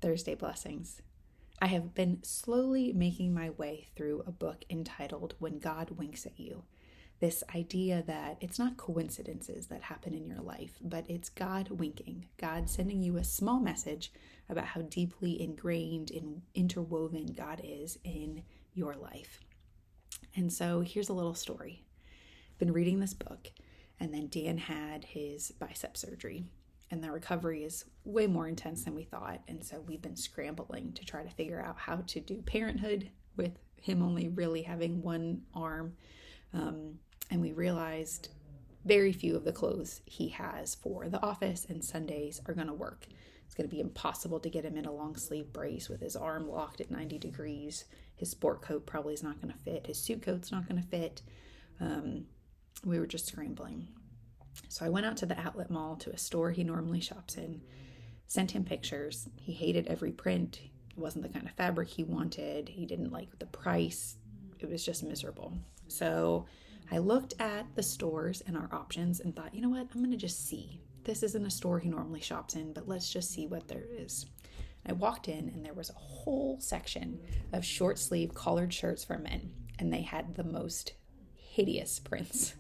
Thursday blessings. I have been slowly making my way through a book entitled When God Winks at You. This idea that it's not coincidences that happen in your life, but it's God winking, God sending you a small message about how deeply ingrained and interwoven God is in your life. And so here's a little story. I've been reading this book, and then Dan had his bicep surgery. And the recovery is way more intense than we thought. And so we've been scrambling to try to figure out how to do parenthood with him only really having one arm. And we realized very few of the clothes he has for the office and Sundays are going to work. It's going to be impossible to get him in a long sleeve brace with his arm locked at 90 degrees. His sport coat probably is not going to fit. His suit coat's not going to fit. We were just scrambling. So I went out to the outlet mall to a store he normally shops in, sent him pictures. He hated every print. It wasn't the kind of fabric he wanted. He didn't like the price. It was just miserable. So I looked at the stores and our options and thought, you know what? I'm going to just see. This isn't a store he normally shops in, but let's just see what there is. I walked in and there was a whole section of short sleeve collared shirts for men, and they had the most hideous prints.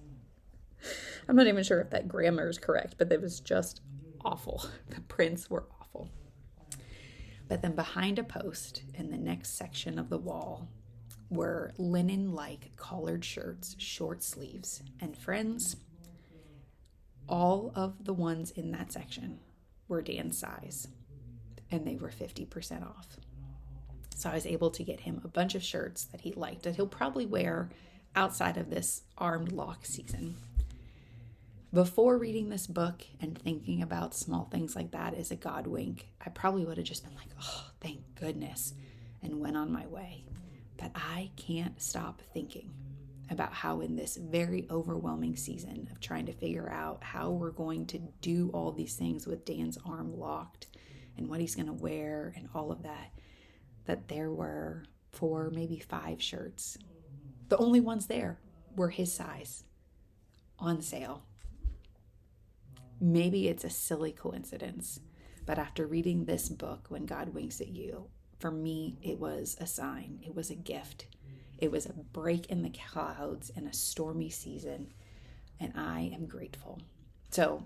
I'm not even sure if that grammar is correct, but it was just awful. The prints were awful. But then behind a post in the next section of the wall were linen-like collared shirts, short sleeves. And friends, all of the ones in that section were Dan's size, and they were 50% off. So I was able to get him a bunch of shirts that he liked, that he'll probably wear outside of this armed lock season. Before reading this book and thinking about small things like that as a God wink, I probably would have just been like, oh, thank goodness, and went on my way. But I can't stop thinking about how in this very overwhelming season of trying to figure out how we're going to do all these things with Dan's arm locked and what he's going to wear and all of that, that there were 4, maybe 5 shirts. The only ones there were his size, on sale. Maybe it's a silly coincidence, but after reading this book, When God Winks at You, for me, it was a sign. It was a gift. It was a break in the clouds in a stormy season, and I am grateful. So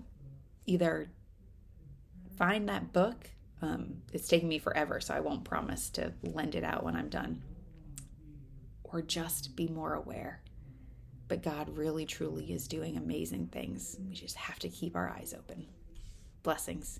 either find that book. It's taking me forever, so I won't promise to lend it out when I'm done, or just be more aware. But God really, truly is doing amazing things. We just have to keep our eyes open. Blessings.